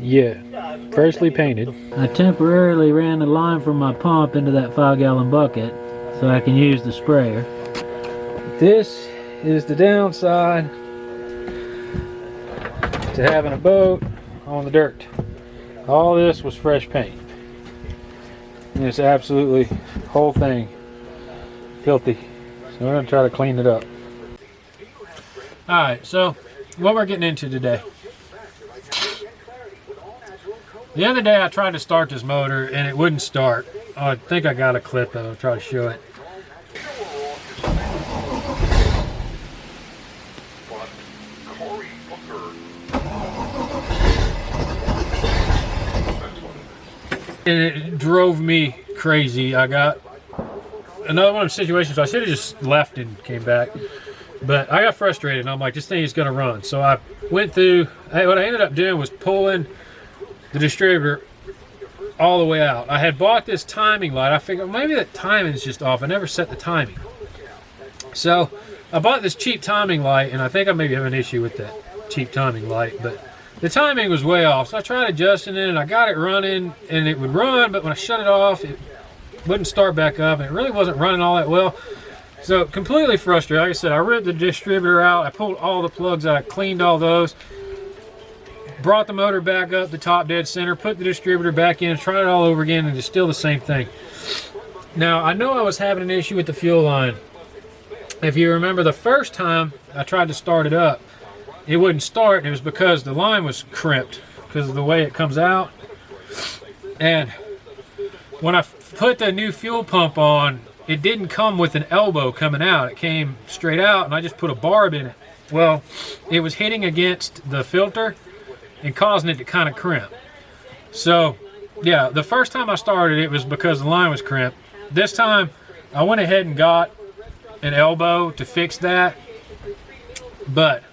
Yeah, freshly painted. I temporarily ran the line from my pump into that 5-gallon bucket so I can use the sprayer. This is the downside to having a boat on the dirt. All this was fresh paint. And it's absolutely, whole thing, filthy. So we're gonna try to clean it up. Alright, so what we're getting into today. The other day I tried to start this motor and it wouldn't start. Oh, I think I got a clip of it. I'll try to show it. And it drove me crazy. I got another one of those situations. I should have just left and came back. But I got frustrated and I'm like, this thing is going to run. So I went through, what I ended up doing was pulling the distributor all the way out. I had bought this timing light. I figured maybe the timing is just off. I never set the timing. So I bought this cheap timing light, and I think I maybe have an issue with that cheap timing light, but the timing was way off. So I tried adjusting it and I got it running and it would run, but when I shut it off, it wouldn't start back up and it really wasn't running all that well. So completely frustrated. Like I said, I ripped the distributor out. I pulled all the plugs out. I cleaned all those. Brought the motor back up the top dead center, put the distributor back in, tried it all over again, and it's still the same thing. Now, I know I was having an issue with the fuel line. If you remember the first time I tried to start it up, it wouldn't start, and it was because the line was crimped because of the way it comes out. And when I put the new fuel pump on, it didn't come with an elbow coming out. It came straight out, and I just put a barb in it. Well, it was hitting against the filter and causing it to kind of crimp. So yeah, the first time I started it was because the line was crimped. This time I went ahead and got an elbow to fix that. But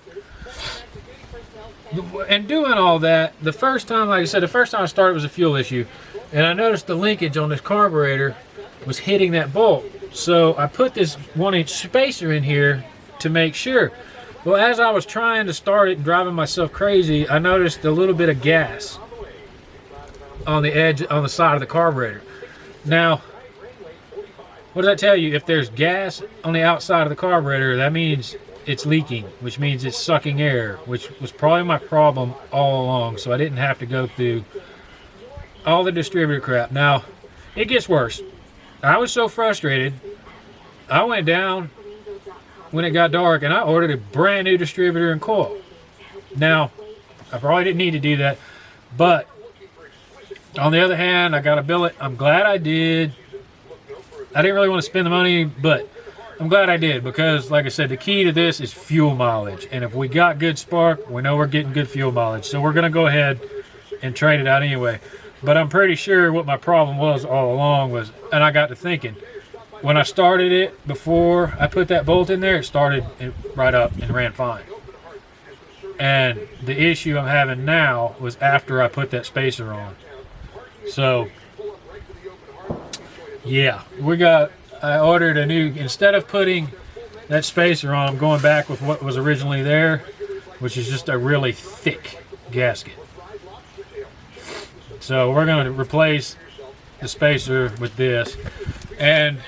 in doing all that, the first time, like I said, the first time I started was a fuel issue, and I noticed the linkage on this carburetor was hitting that bolt. So I put this 1-inch spacer in here to make sure. Well, as I was trying to start it and driving myself crazy, I noticed a little bit of gas on the edge, on the side of the carburetor. Now, what does that tell you? If there's gas on the outside of the carburetor, that means it's leaking, which means it's sucking air, which was probably my problem all along. So I didn't have to go through all the distributor crap. Now, it gets worse. I was so frustrated, I went down when it got dark and I ordered a brand new distributor and coil. Now, I probably didn't need to do that, but on the other hand, I got a billet. I'm glad I did. I didn't really want to spend the money, but I'm glad I did, because like I said, the key to this is fuel mileage. And if we got good spark, we know we're getting good fuel mileage. So we're gonna go ahead and trade it out anyway. But I'm pretty sure what my problem was all along was, and I got to thinking, when I started it, before I put that bolt in there, it started right up and ran fine. And the issue I'm having now was after I put that spacer on. So, yeah, I ordered a new, instead of putting that spacer on, I'm going back with what was originally there, which is just a really thick gasket. So we're going to replace the spacer with this. And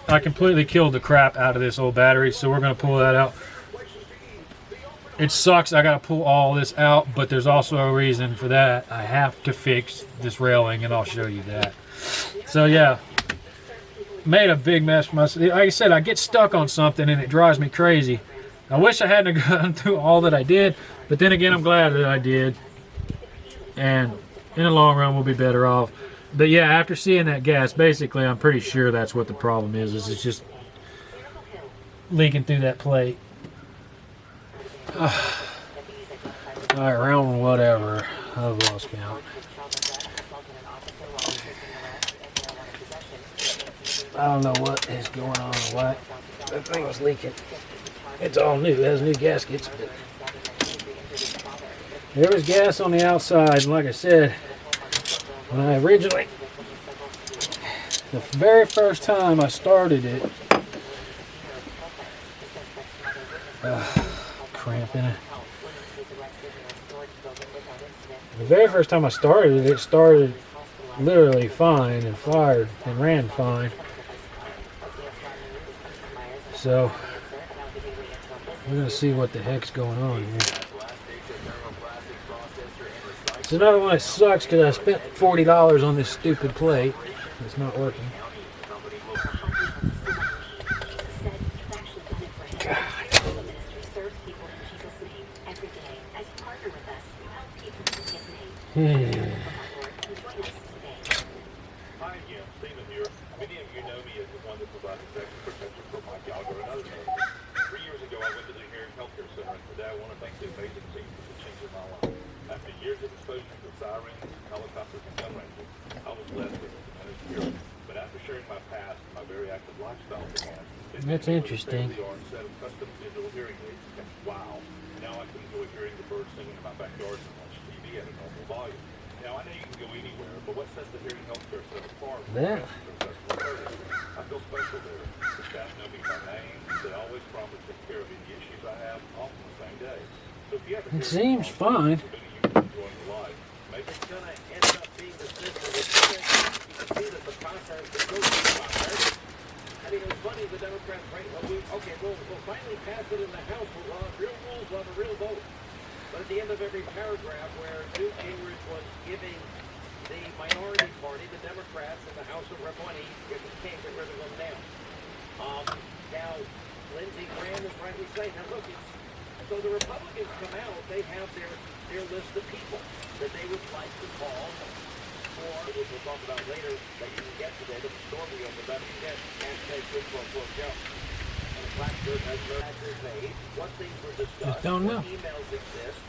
I completely killed the crap out of this old battery, so we're going to pull that out. It sucks, I got to pull all this out, but there's also a reason for that. I have to fix this railing, and I'll show you that. So yeah, made a big mess for myself. Like I said, I get stuck on something and it drives me crazy. I wish I hadn't gone through all that I did, but then again, I'm glad that I did. And in the long run, we'll be better off. But yeah, after seeing that gas, basically, I'm pretty sure that's what the problem is it's just leaking through that plate. All right, round whatever. I've lost count. I don't know what is going on or what. That thing was leaking. It's all new. It has new gaskets. But there was gas on the outside, and like I said, when I originally, the very first time I started it, cramping it. The very first time I started it started literally fine and fired and ran fine. So we're gonna see what the heck's going on here. It's another one that sucks because I spent $40 on this stupid plate. It's not working. God. That's interesting. Wow. Now I can enjoy hearing the birds singing in my backyard and watch TV at a normal volume. Now I know you can go anywhere, but what sets the hearing healthcare center apart? Yeah. I feel special there. The staff know me by name. They always promise to take care of any issues I have, often the same day. So if you have a It seems fine. maybe it's gonna end up being the system. You can see that the process that goes through my head. I mean, it was funny, the Democrats, right? We'll finally pass it in the House. We'll have real rules, we'll have a real vote. But at the end of every paragraph where Newt Gingrich was giving the minority party, the Democrats in the House of Representatives, if we can't get rid of them now. Now, Lindsey Graham is rightly saying, now look, so the Republicans come out, they have their list of people that they would like to call for, which we'll talk about later, that you can get today, the store we opened up, you can get hashtag quid pro quo Joe. And the Black Dirt has no answers made. What things were discussed, don't know. what emails exist,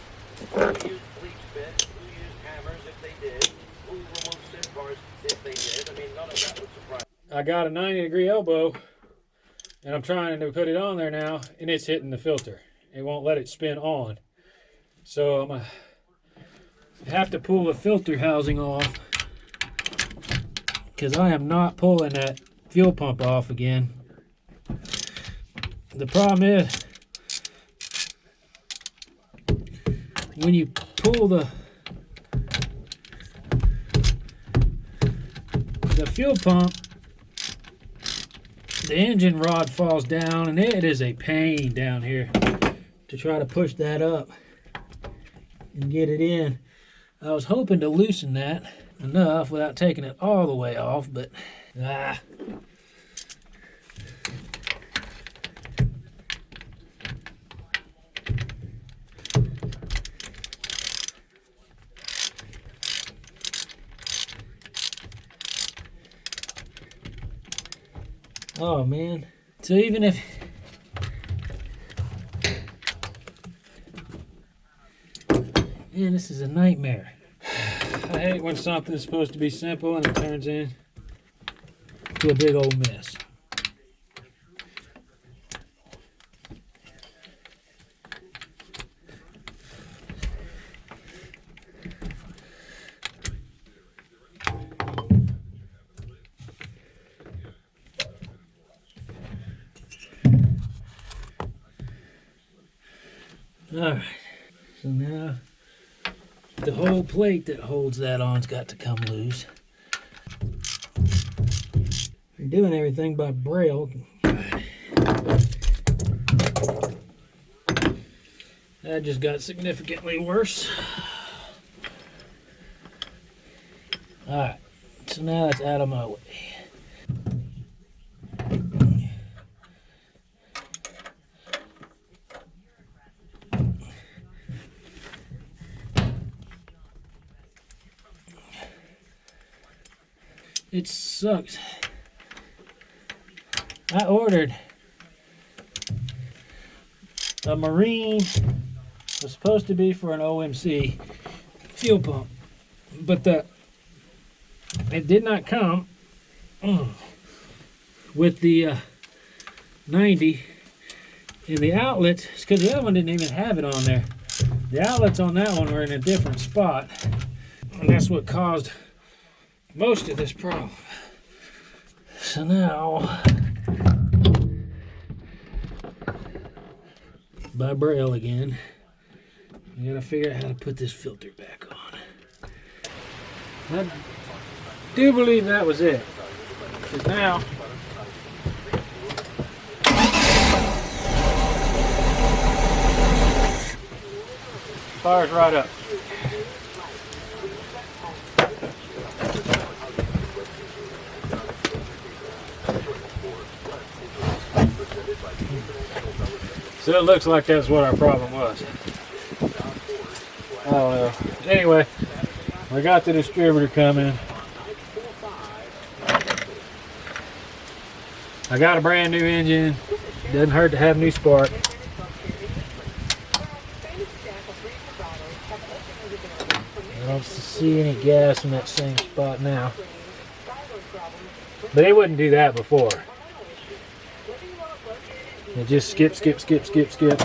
who used bleach bits, who used hammers if they did, who removed SIM cards if they did. I mean, none of that would surprise me. I got a 90-degree elbow, and I'm trying to put it on there now, and it's hitting the filter. It won't let it spin on. So I'm going to have to pull the filter housing off because I am not pulling that fuel pump off again. The problem is when you pull the fuel pump, the engine rod falls down, and it is a pain down here to try to push that up and get it in. I was hoping to loosen that enough without taking it all the way off, but oh man. So even if man, this is a nightmare. I hate when something's supposed to be simple and it turns into a big old mess. Alright, so now the whole plate that holds that on's got to come loose. You're doing everything by braille. That just got significantly worse. Alright, so now it's out of my way. It sucks. I ordered a Marine, was supposed to be for an OMC fuel pump, but it did not come with the 90, and the outlets, because the other one didn't even have it on there. The outlets on that one were in a different spot, and that's what caused most of this problem. So now, by braille again, I gotta figure out how to put this filter back on. I do believe that was it. 'Cause now, fires right up. So it looks like that's what our problem was. I don't know. Anyway, we got the distributor coming. I got a brand new engine. Doesn't hurt to have a new spark. I don't see any gas in that same spot now. But it wouldn't do that before. It just skip, skip, skip, skip, skip.